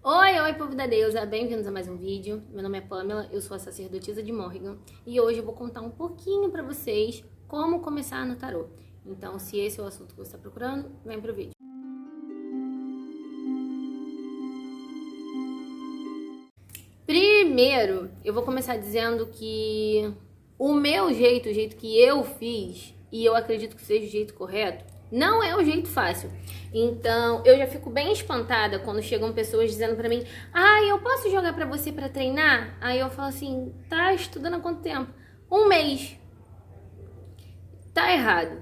Oi, povo da deusa, bem-vindos a mais um vídeo. Meu nome é Pamela, eu sou a sacerdotisa de Morrigan e hoje eu vou contar um pouquinho pra vocês como começar no tarô. Então, se esse é o assunto que você está procurando, vem pro vídeo. Primeiro, eu vou começar dizendo que o meu jeito, o jeito que eu fiz, e eu acredito que seja o jeito correto, não é o jeito fácil. Então, eu já fico bem espantada quando chegam pessoas dizendo pra mim: eu posso jogar pra você pra treinar? Aí eu falo assim: tá estudando há quanto tempo? Um mês. Tá errado.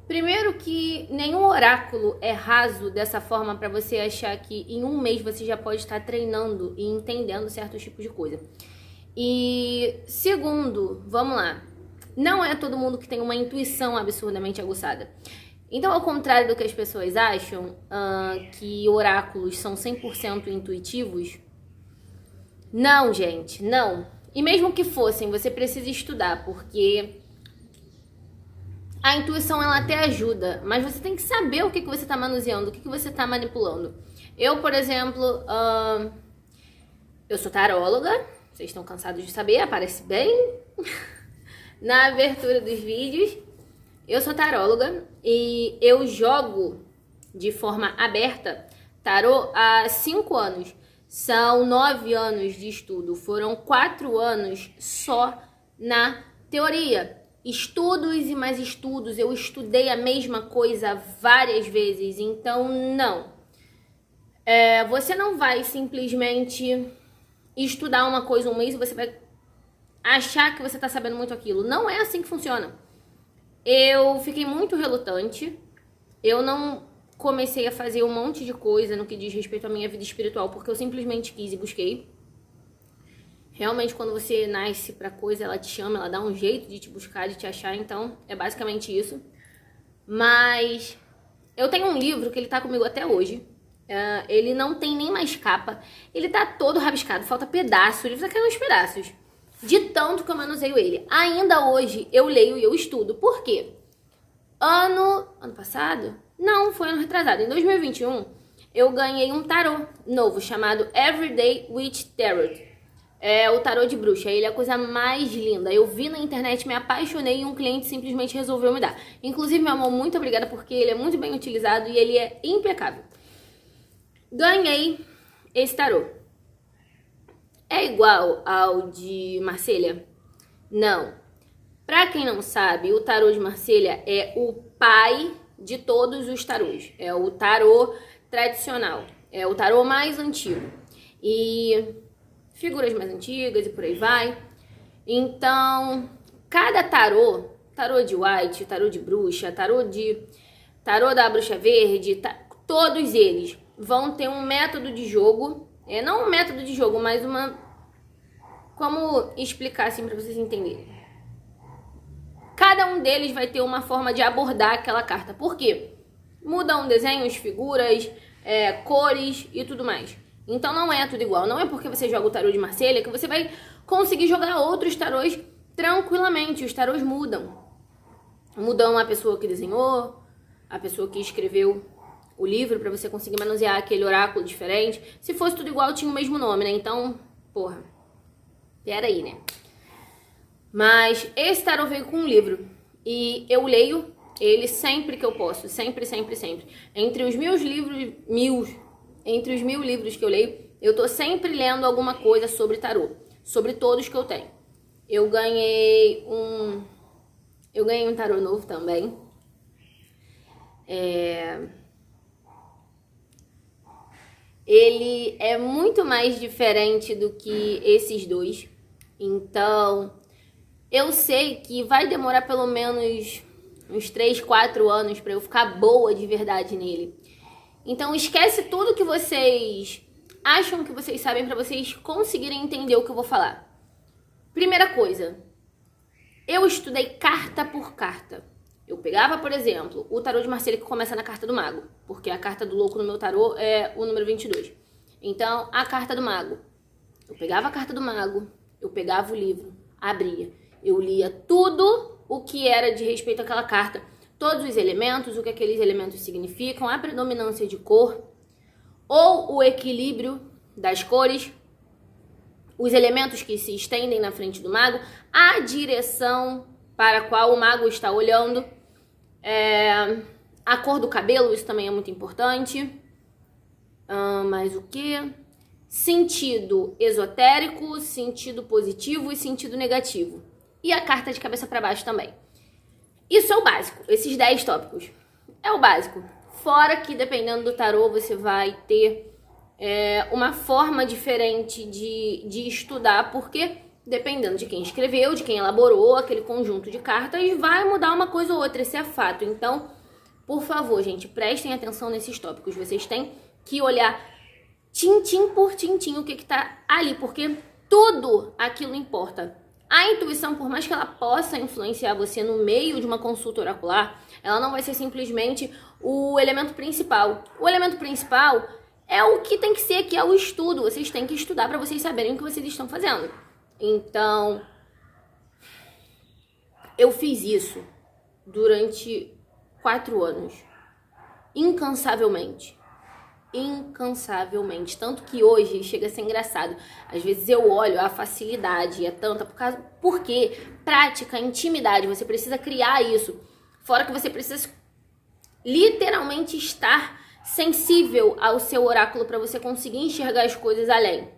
Primeiro que nenhum oráculo é raso dessa forma pra você achar que em um mês você já pode estar treinando e entendendo certos tipos de coisa. E segundo, vamos lá, não é todo mundo que tem uma intuição absurdamente aguçada. Então, ao contrário do que as pessoas acham, que oráculos são 100% intuitivos, não, gente, não. E mesmo que fossem, você precisa estudar, porque a intuição ela até ajuda, mas você tem que saber o que você está manuseando, o que você está manipulando. Eu, por exemplo, eu sou taróloga, vocês estão cansados de saber, aparece bem na abertura dos vídeos. Eu sou taróloga e eu jogo de forma aberta tarô há 5 anos. São 9 anos de estudo. Foram 4 anos só na teoria. Estudos e mais estudos. Eu estudei a mesma coisa várias vezes. Então, não. Você não vai simplesmente estudar uma coisa um mês e você vai achar que você está sabendo muito aquilo. Não é assim que funciona. Eu fiquei muito relutante, eu não comecei a fazer um monte de coisa no que diz respeito à minha vida espiritual, porque eu simplesmente quis e busquei. Realmente, quando você nasce pra coisa, ela te chama, ela dá um jeito de te buscar, de te achar, então é basicamente isso. Mas eu tenho um livro que ele tá comigo até hoje, ele não tem nem mais capa, ele tá todo rabiscado, falta pedaço, o livro tá caindo uns pedaços. De tanto que eu manuseio ele. Ainda hoje eu leio e eu estudo. Por quê? Ano passado? Não, foi ano retrasado. Em 2021, eu ganhei um tarô novo chamado Everyday Witch Tarot. É o tarô de bruxa. Ele é a coisa mais linda. Eu vi na internet, me apaixonei e um cliente simplesmente resolveu me dar. Inclusive, meu amor, muito obrigada porque ele é muito bem utilizado e ele é impecável. Ganhei esse tarô. É igual ao de Marselha? Não. Pra quem não sabe, o tarô de Marselha é o pai de todos os tarôs. É o tarô tradicional. É o tarô mais antigo. E figuras mais antigas e por aí vai. Então, cada tarô, tarô de White, tarô de bruxa, tarô da bruxa verde, todos eles vão ter um método de jogo. Não um método de jogo, mas como explicar assim pra vocês entenderem? Cada um deles vai ter uma forma de abordar aquela carta. Por quê? Mudam desenhos, figuras, cores e tudo mais. Então não é tudo igual. Não é porque você joga o tarô de Marselha que você vai conseguir jogar outros tarôs tranquilamente. Os tarôs mudam. Mudam a pessoa que desenhou, a pessoa que escreveu o livro pra você conseguir manusear aquele oráculo diferente. Se fosse tudo igual, tinha o mesmo nome, né? Então, porra, pera aí, né? Mas esse tarô veio com um livro e eu leio ele sempre que eu posso, sempre, sempre, sempre. Entre os mil livros que eu leio, eu tô sempre lendo alguma coisa sobre tarô, sobre todos que eu tenho. Eu ganhei um tarô novo também. Ele é muito mais diferente do que esses dois. Então, eu sei que vai demorar pelo menos uns 3, 4 anos pra eu ficar boa de verdade nele. Então, esquece tudo que vocês acham que vocês sabem pra vocês conseguirem entender o que eu vou falar. Primeira coisa, eu estudei carta por carta. Eu pegava, por exemplo, o tarô de Marselha que começa na carta do mago, porque a carta do louco no meu tarô é o número 22. Então, a carta do mago. Eu pegava a carta do mago, eu pegava o livro, abria. Eu lia tudo o que era de respeito àquela carta. Todos os elementos, o que aqueles elementos significam, a predominância de cor ou o equilíbrio das cores, os elementos que se estendem na frente do mago, a direção para a qual o mago está olhando, a cor do cabelo, isso também é muito importante. Mais o que? Sentido esotérico, sentido positivo e sentido negativo. E a carta de cabeça para baixo também. Isso é o básico, esses 10 tópicos. É o básico. Fora que, dependendo do tarô, você vai ter uma forma diferente de estudar, porque dependendo de quem escreveu, de quem elaborou aquele conjunto de cartas, vai mudar uma coisa ou outra, esse é fato. Então, por favor, gente, prestem atenção nesses tópicos. Vocês têm que olhar tintim por tintim o que tá ali, porque tudo aquilo importa. A intuição, por mais que ela possa influenciar você no meio de uma consulta oracular, ela não vai ser simplesmente o elemento principal. O elemento principal é o que tem que ser, que é o estudo. Vocês têm que estudar para vocês saberem o que vocês estão fazendo. Então, eu fiz isso durante 4 anos, incansavelmente. Tanto que hoje chega a ser engraçado. Às vezes eu olho, a facilidade é tanta porque prática, intimidade, você precisa criar isso. Fora que você precisa literalmente estar sensível ao seu oráculo para você conseguir enxergar as coisas além.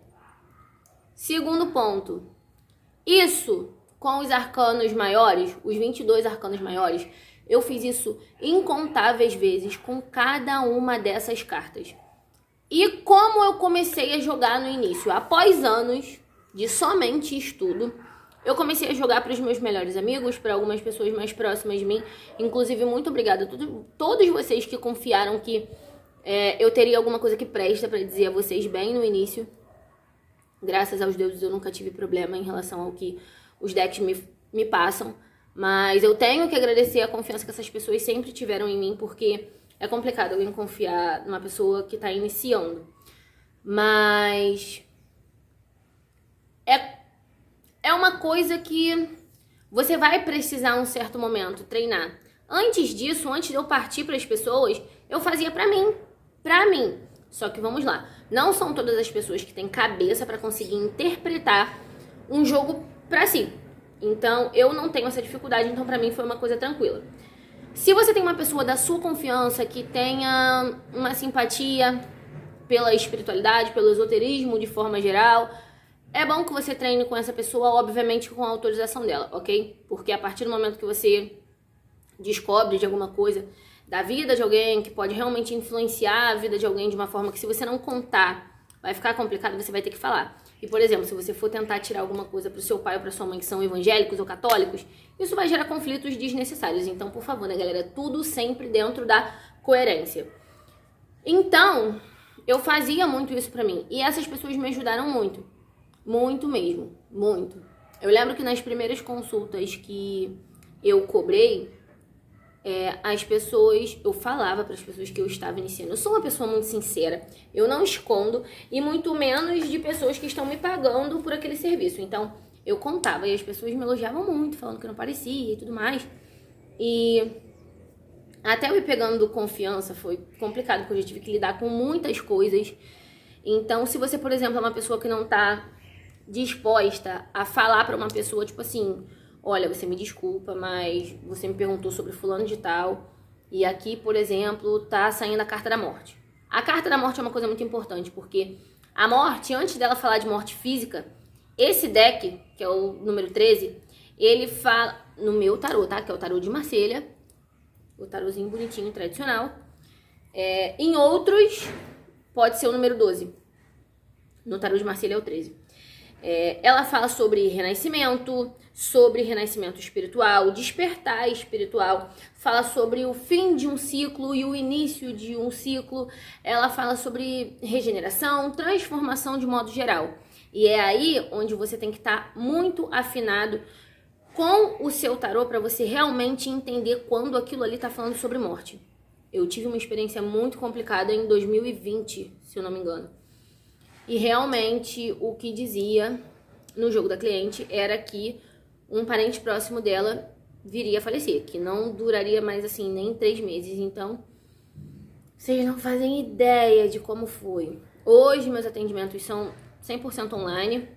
Segundo ponto, isso com os arcanos maiores, os 22 arcanos maiores, eu fiz isso incontáveis vezes com cada uma dessas cartas. E como eu comecei a jogar no início? Após anos de somente estudo, eu comecei a jogar para os meus melhores amigos, para algumas pessoas mais próximas de mim. Inclusive, muito obrigada a todos vocês que confiaram que eu teria alguma coisa que presta para dizer a vocês bem no início. Graças aos deuses eu nunca tive problema em relação ao que os decks me passam. Mas eu tenho que agradecer a confiança que essas pessoas sempre tiveram em mim, porque é complicado alguém confiar numa pessoa que está iniciando. Mas é uma coisa que você vai precisar um certo momento treinar. Antes disso, antes de eu partir para as pessoas, eu fazia para mim. Só que vamos lá, não são todas as pessoas que têm cabeça para conseguir interpretar um jogo para si. Então, eu não tenho essa dificuldade, então pra mim foi uma coisa tranquila. Se você tem uma pessoa da sua confiança que tenha uma simpatia pela espiritualidade, pelo esoterismo de forma geral, é bom que você treine com essa pessoa, obviamente com a autorização dela, ok? Porque a partir do momento que você descobre de alguma coisa da vida de alguém, que pode realmente influenciar a vida de alguém de uma forma que, se você não contar, vai ficar complicado, você vai ter que falar. E, por exemplo, se você for tentar tirar alguma coisa pro seu pai ou pra sua mãe que são evangélicos ou católicos, isso vai gerar conflitos desnecessários. Então, por favor, né, galera? Tudo sempre dentro da coerência. Então, eu fazia muito isso pra mim. E essas pessoas me ajudaram muito. Muito mesmo. Muito. Eu lembro que nas primeiras consultas que eu cobrei, as pessoas, eu falava para as pessoas que eu estava iniciando. Eu sou uma pessoa muito sincera, eu não escondo, e muito menos de pessoas que estão me pagando por aquele serviço. Então, eu contava e as pessoas me elogiavam muito, falando que não parecia e tudo mais. E até eu ir pegando confiança foi complicado, porque eu já tive que lidar com muitas coisas. Então, se você, por exemplo, é uma pessoa que não tá disposta a falar para uma pessoa, tipo assim, olha, você me desculpa, mas você me perguntou sobre fulano de tal, e aqui, por exemplo, tá saindo a carta da morte. A carta da morte é uma coisa muito importante, porque a morte, antes dela falar de morte física, esse deck, que é o número 13, ele fala, no meu tarô, tá? Que é o tarô de Marselha, o tarozinho bonitinho, tradicional. Em outros, pode ser o número 12. No tarô de Marselha é o 13. Ela fala sobre renascimento espiritual, despertar espiritual, fala sobre o fim de um ciclo e o início de um ciclo, ela fala sobre regeneração, transformação de modo geral. E é aí onde você tem que estar muito afinado com o seu tarô para você realmente entender quando aquilo ali está falando sobre morte. Eu tive uma experiência muito complicada em 2020, se eu não me engano. E realmente o que dizia no jogo da cliente era que um parente próximo dela viria a falecer, que não duraria mais assim nem 3 meses. Então, vocês não fazem ideia de como foi. Hoje meus atendimentos são 100% online,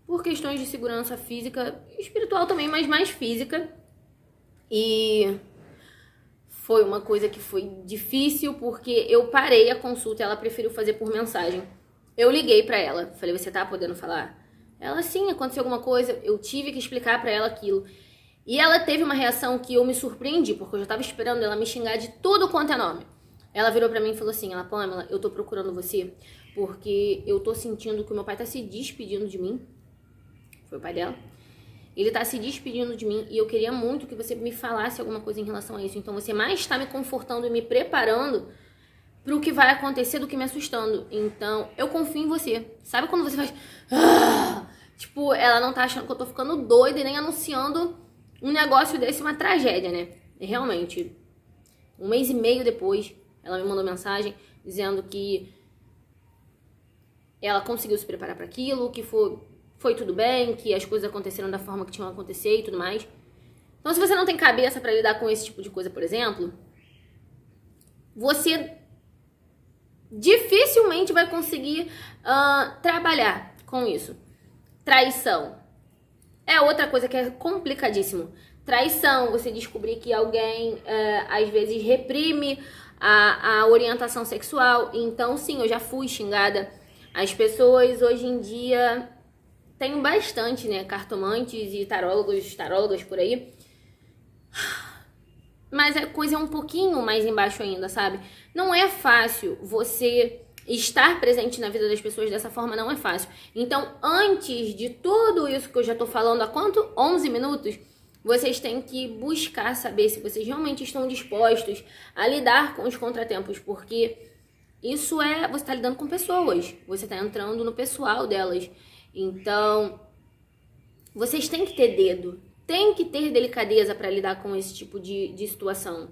por questões de segurança física e espiritual também, mas mais física. E foi uma coisa que foi difícil, porque eu parei a consulta e ela preferiu fazer por mensagem. Eu liguei pra ela, falei, você tá podendo falar? Ela, sim, aconteceu alguma coisa, eu tive que explicar pra ela aquilo. E ela teve uma reação que eu me surpreendi, porque eu já tava esperando ela me xingar de tudo quanto é nome. Ela virou pra mim e falou assim, Pamela, eu tô procurando você porque eu tô sentindo que o meu pai tá se despedindo de mim. Foi o pai dela. Ele tá se despedindo de mim e eu queria muito que você me falasse alguma coisa em relação a isso. Então você mais tá me confortando e me preparando pro que vai acontecer do que me assustando. Então eu confio em você. Sabe quando você faz... Tipo, ela não tá achando que eu tô ficando doida e nem anunciando um negócio desse, uma tragédia, né? E realmente, 1 mês e meio depois, ela me mandou mensagem dizendo que ela conseguiu se preparar para aquilo, que foi tudo bem, que as coisas aconteceram da forma que tinham que acontecer e tudo mais. Então, se você não tem cabeça para lidar com esse tipo de coisa, por exemplo, você dificilmente vai conseguir trabalhar com isso. Traição é outra coisa que é complicadíssimo. Traição, você descobrir que alguém às vezes reprime a orientação sexual. Então, sim, eu já fui xingada. As pessoas hoje em dia tem bastante, né? Cartomantes e tarólogas por aí. Mas a coisa é um pouquinho mais embaixo ainda, sabe? Não é fácil você estar presente na vida das pessoas dessa forma, não é fácil. Então, antes de tudo isso que eu já tô falando, há quanto? 11 minutos? Vocês têm que buscar saber se vocês realmente estão dispostos a lidar com os contratempos, porque isso você tá lidando com pessoas, você tá entrando no pessoal delas. Então, vocês têm que ter dedo, tem que ter delicadeza para lidar com esse tipo de situação.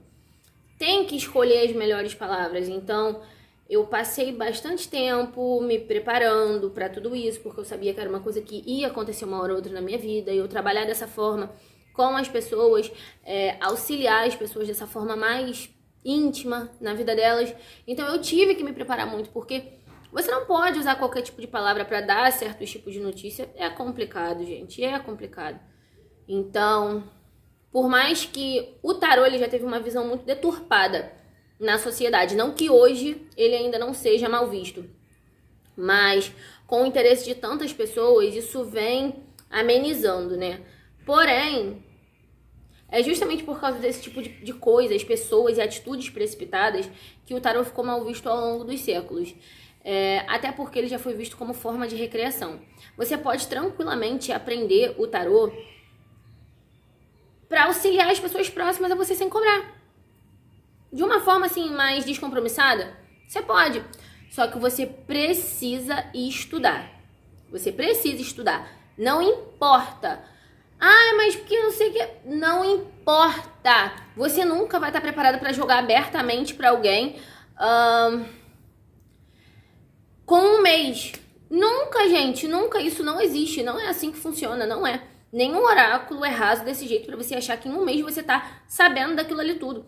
Tem que escolher as melhores palavras. Então, eu passei bastante tempo me preparando para tudo isso, porque eu sabia que era uma coisa que ia acontecer uma hora ou outra na minha vida, e eu trabalhar dessa forma com as pessoas, auxiliar as pessoas dessa forma mais íntima na vida delas. Então eu tive que me preparar muito, porque você não pode usar qualquer tipo de palavra para dar certos tipos de notícia. É complicado, gente, é complicado. Então, por mais que o tarô ele já teve uma visão muito deturpada na sociedade, não que hoje ele ainda não seja mal visto, mas com o interesse de tantas pessoas, isso vem amenizando, né? Porém, é justamente por causa desse tipo de coisas, pessoas e atitudes precipitadas que o tarô ficou mal visto ao longo dos séculos. Até porque ele já foi visto como forma de recreação. Você pode tranquilamente aprender o tarô para auxiliar as pessoas próximas a você sem cobrar. De uma forma assim mais descompromissada, você pode. Só que você precisa estudar. Você precisa estudar. Não importa. Mas porque não sei o que... Não importa. Você nunca vai estar preparado para jogar abertamente para alguém com 1 mês. Nunca, gente. Nunca. Isso não existe. Não é assim que funciona. Não é. Nenhum oráculo é raso desse jeito para você achar que em 1 mês você tá sabendo daquilo ali tudo.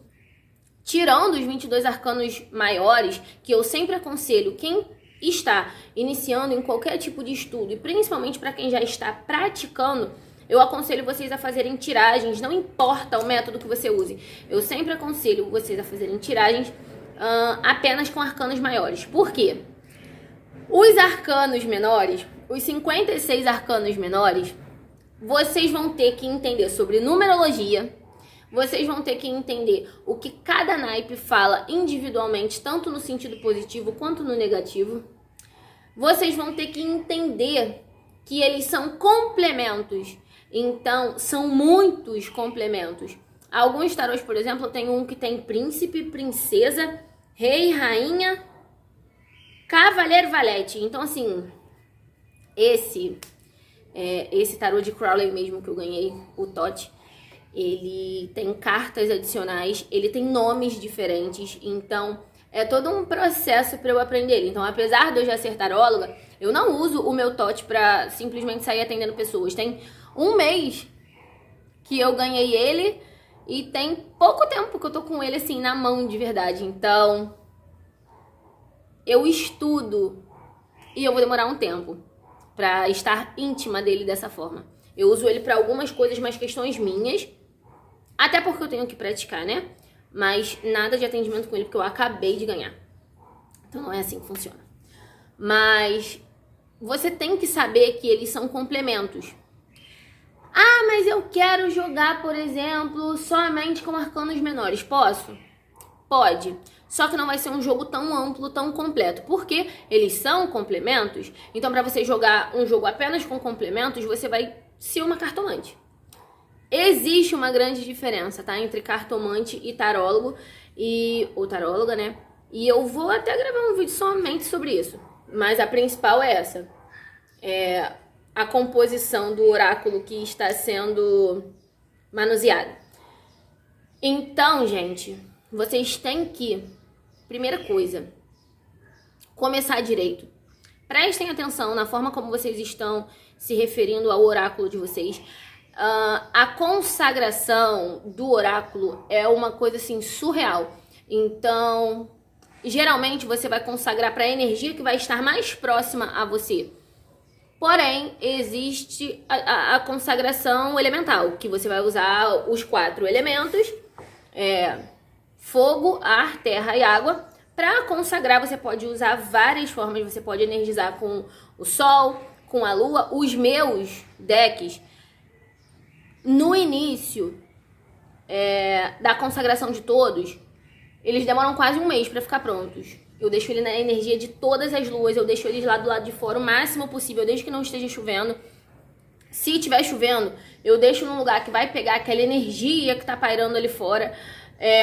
Tirando os 22 arcanos maiores, que eu sempre aconselho quem está iniciando em qualquer tipo de estudo, e principalmente para quem já está praticando, eu aconselho vocês a fazerem tiragens, não importa o método que você use. Eu sempre aconselho vocês a fazerem tiragens apenas com arcanos maiores. Por quê? Os arcanos menores, os 56 arcanos menores, vocês vão ter que entender sobre numerologia, vocês vão ter que entender o que cada naipe fala individualmente, tanto no sentido positivo quanto no negativo. Vocês vão ter que entender que eles são complementos. Então, são muitos complementos. Alguns tarôs, por exemplo, tem um que tem príncipe, princesa, rei, rainha, cavaleiro, valete. Então, assim, esse tarô de Crowley mesmo que eu ganhei, o Tote, ele tem cartas adicionais, ele tem nomes diferentes, então é todo um processo para eu aprender ele. Então, apesar de eu já ser taróloga, eu não uso o meu Tote para simplesmente sair atendendo pessoas. Tem 1 mês que eu ganhei ele e tem pouco tempo que eu tô com ele assim na mão de verdade. Então, eu estudo e eu vou demorar um tempo pra estar íntima dele dessa forma. Eu uso ele pra algumas coisas, mas questões minhas, até porque eu tenho que praticar, né? Mas nada de atendimento com ele, porque eu acabei de ganhar. Então não é assim que funciona. Mas você tem que saber que eles são complementos. Ah, mas eu quero jogar, por exemplo, somente com arcanos menores. Posso? Pode. Só que não vai ser um jogo tão amplo, tão completo. Porque eles são complementos. Então, para você jogar um jogo apenas com complementos, você vai ser uma cartomante. Existe uma grande diferença, tá? Entre cartomante e tarólogo. Ou taróloga, né? E eu vou até gravar um vídeo somente sobre isso. Mas a principal é essa. A composição do oráculo que está sendo manuseado. Então, gente, vocês têm que, primeira coisa, começar direito. Prestem atenção na forma como vocês estão se referindo ao oráculo de vocês. A consagração do oráculo é uma coisa assim surreal. Então, geralmente você vai consagrar para a energia que vai estar mais próxima a você. Porém, existe a consagração elemental, que você vai usar os 4 elementos, fogo, ar, terra e água. Para consagrar, você pode usar várias formas, você pode energizar com o sol, com a lua. Os meus decks, no início da consagração de todos, eles demoram quase um mês para ficar prontos. Eu deixo ele na energia de todas as luas, eu deixo eles lá do lado de fora o máximo possível, desde que não esteja chovendo. Se estiver chovendo, eu deixo num lugar que vai pegar aquela energia que tá pairando ali fora.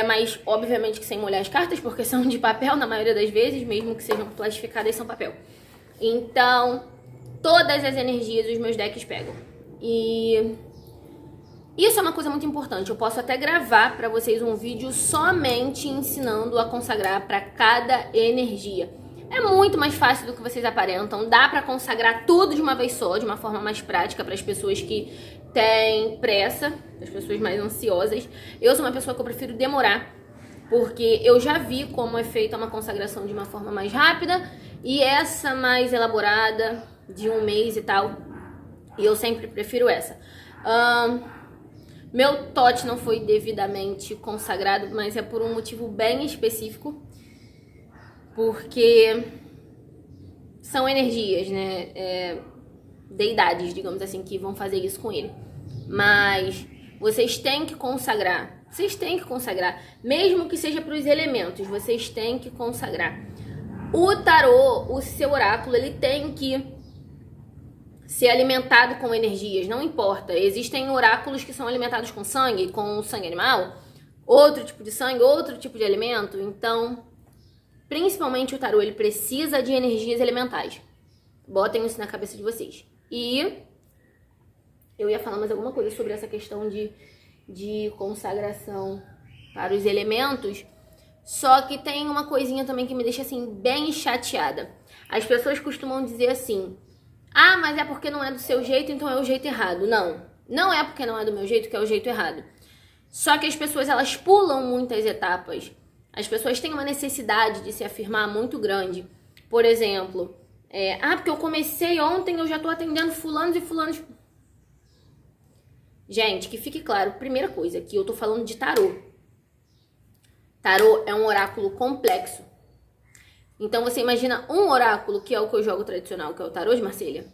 Mas, obviamente, que sem molhar as cartas, porque são de papel na maioria das vezes, mesmo que sejam plastificadas, são papel. Então, todas as energias os meus decks pegam. E isso é uma coisa muito importante. Eu posso até gravar para vocês um vídeo somente ensinando a consagrar para cada energia. É muito mais fácil do que vocês aparentam. Dá para consagrar tudo de uma vez só, de uma forma mais prática para as pessoas que têm pressa, as pessoas mais ansiosas. Eu sou uma pessoa que eu prefiro demorar, porque eu já vi como é feita uma consagração de uma forma mais rápida e essa mais elaborada, de um mês e tal. E eu sempre prefiro essa. Meu TOT não foi devidamente consagrado, mas é por um motivo bem específico. Porque são energias, né? Deidades, digamos assim, que vão fazer isso com ele. Mas vocês têm que consagrar. Vocês têm que consagrar. Mesmo que seja para os elementos, vocês têm que consagrar. O tarô, o seu oráculo, ele tem que ser alimentado com energias, não importa. Existem oráculos que são alimentados com sangue animal, outro tipo de sangue, outro tipo de alimento. Então, principalmente o tarô, ele precisa de energias elementais. Botem isso na cabeça de vocês. E eu ia falar mais alguma coisa sobre essa questão de consagração para os elementos, só que tem uma coisinha também que me deixa assim bem chateada. As pessoas costumam dizer assim: ah, mas é porque não é do seu jeito, então é o jeito errado. Não, não é porque não é do meu jeito que é o jeito errado. Só que as pessoas, elas pulam muitas etapas. As pessoas têm uma necessidade de se afirmar muito grande. Por exemplo, porque eu comecei ontem, eu já tô atendendo fulanos e fulanos. Gente, que fique claro, primeira coisa, que eu tô falando de tarô. Tarô é um oráculo complexo. Então você imagina um oráculo, que é o que eu jogo tradicional, que é o tarô de Marselha,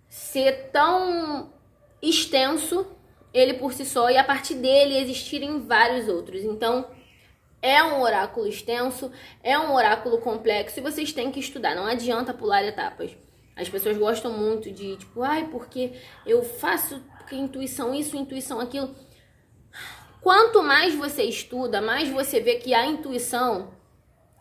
ser tão extenso, ele por si só, e a partir dele existirem vários outros. Então, é um oráculo extenso, é um oráculo complexo e vocês têm que estudar, não adianta pular etapas. As pessoas gostam muito de, tipo, porque eu faço, porque intuição isso, intuição aquilo. Quanto mais você estuda, mais você vê que a intuição,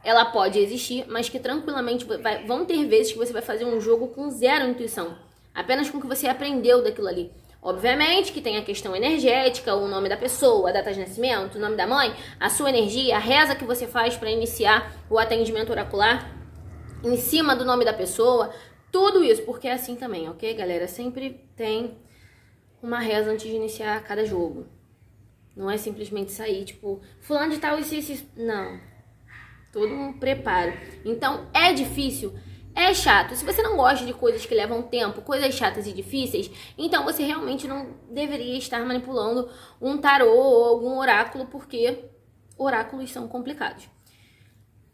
ela pode existir, mas que tranquilamente vão ter vezes que você vai fazer um jogo com zero intuição, apenas com o que você aprendeu daquilo ali. Obviamente que tem a questão energética, o nome da pessoa, a data de nascimento, o nome da mãe, a sua energia, a reza que você faz para iniciar o atendimento oracular em cima do nome da pessoa, tudo isso, porque é assim também, ok, galera? Sempre tem uma reza antes de iniciar cada jogo. Não é simplesmente sair, tipo, fulano de tal, isso. Não. Todo um preparo. Então, é difícil? é chato. Se você não gosta de coisas que levam tempo, coisas chatas e difíceis, então você realmente não deveria estar manipulando um tarô ou algum oráculo, porque oráculos são complicados.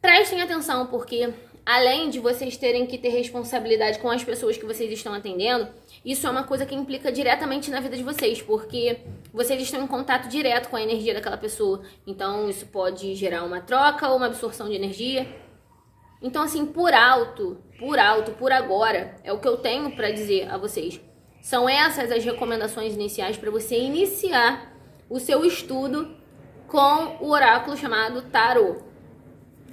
Prestem atenção, porque além de vocês terem que ter responsabilidade com as pessoas que vocês estão atendendo, isso é uma coisa que implica diretamente na vida de vocês, porque vocês estão em contato direto com a energia daquela pessoa. Então isso pode gerar uma troca ou uma absorção de energia. Então assim, por alto, por agora, é o que eu tenho pra dizer a vocês. São essas as recomendações iniciais para você iniciar o seu estudo com o oráculo chamado tarô.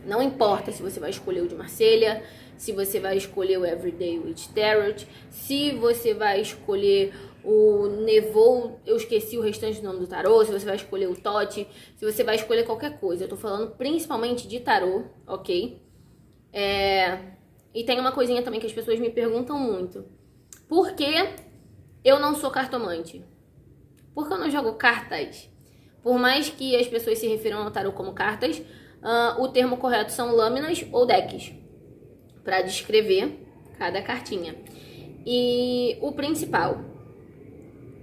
Não importa se você vai escolher o de Marselha, se você vai escolher o Everyday Witch Tarot, se você vai escolher o Nevou, eu esqueci o restante do nome do tarô, se você vai escolher o Tote, se você vai escolher qualquer coisa. Eu tô falando principalmente de tarô, ok? E tem uma coisinha também que as pessoas me perguntam muito. Por que eu não sou cartomante? Por que eu não jogo cartas? Por mais que as pessoas se refiram ao tarô como cartas, o termo correto são lâminas ou decks, para descrever cada cartinha. E o principal,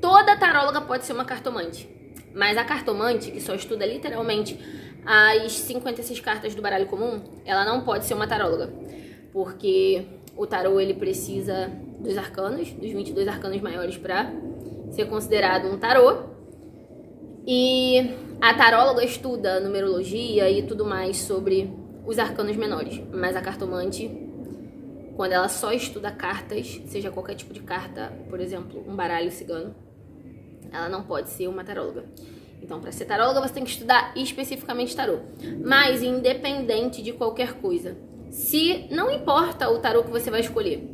toda taróloga pode ser uma cartomante, mas a cartomante, que só estuda literalmente as 56 cartas do baralho comum, ela não pode ser uma taróloga, porque o tarô ele precisa dos arcanos, dos 22 arcanos maiores para ser considerado um tarô. E a taróloga estuda numerologia e tudo mais sobre os arcanos menores, mas a cartomante, quando ela só estuda cartas, seja qualquer tipo de carta, por exemplo, um baralho cigano, ela não pode ser uma taróloga. Então, para ser taróloga, você tem que estudar especificamente tarô. Mas, independente de qualquer coisa, se não importa o tarô que você vai escolher,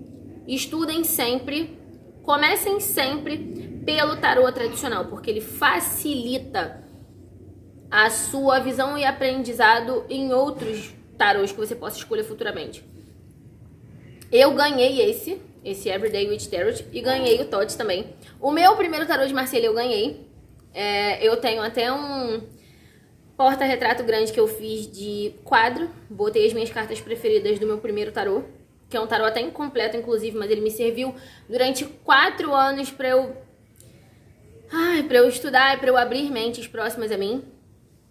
estudem sempre, comecem sempre pelo tarô tradicional, porque ele facilita a sua visão e aprendizado em outros tarôs que você possa escolher futuramente. Eu ganhei esse Everyday Witch Tarot e ganhei o Tote também. O meu primeiro tarô de Marselha eu ganhei. Eu tenho até um porta-retrato grande que eu fiz de quadro. Botei as minhas cartas preferidas do meu primeiro tarô, que é um tarô até incompleto, inclusive, mas ele me serviu durante 4 anos pra eu estudar e pra eu abrir mentes próximas a mim.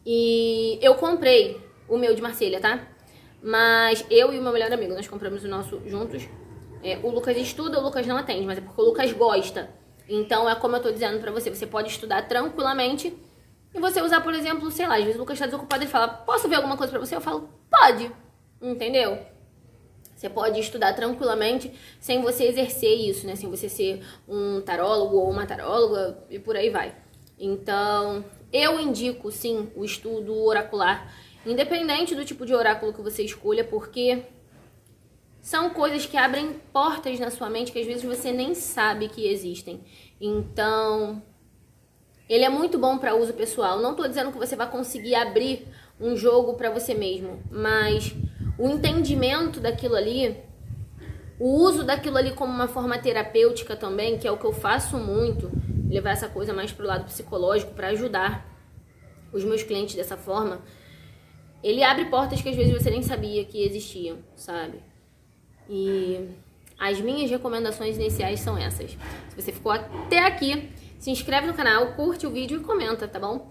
E eu comprei o meu de Marselha, tá? Mas eu e o meu melhor amigo, nós compramos o nosso juntos. O Lucas estuda, o Lucas não atende, mas é porque o Lucas gosta. Então é como eu tô dizendo pra você, você pode estudar tranquilamente e você usar, por exemplo, sei lá, às vezes o Lucas tá desocupado e fala, posso ver alguma coisa pra você? Eu falo, pode, entendeu? Você pode estudar tranquilamente sem você exercer isso, né? Sem você ser um tarólogo ou uma taróloga e por aí vai. Então, eu indico, sim, o estudo oracular, independente do tipo de oráculo que você escolha, porque são coisas que abrem portas na sua mente que às vezes você nem sabe que existem. Então, ele é muito bom para uso pessoal. Não tô dizendo que você vai conseguir abrir um jogo para você mesmo, mas o entendimento daquilo ali, o uso daquilo ali como uma forma terapêutica também, que é o que eu faço muito, levar essa coisa mais pro lado psicológico para ajudar os meus clientes dessa forma, ele abre portas que às vezes você nem sabia que existiam, sabe? E as minhas recomendações iniciais são essas. Se você ficou até aqui, se inscreve no canal, curte o vídeo e comenta, tá bom?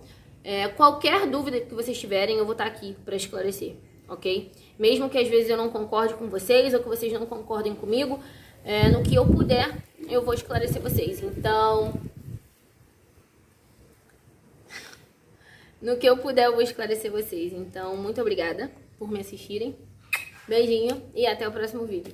Qualquer dúvida que vocês tiverem, eu vou estar aqui para esclarecer, ok? Mesmo que às vezes eu não concorde com vocês ou que vocês não concordem comigo, no que eu puder, eu vou esclarecer vocês. Então, no que eu puder, eu vou esclarecer vocês. Então, muito obrigada por me assistirem. Beijinho e até o próximo vídeo.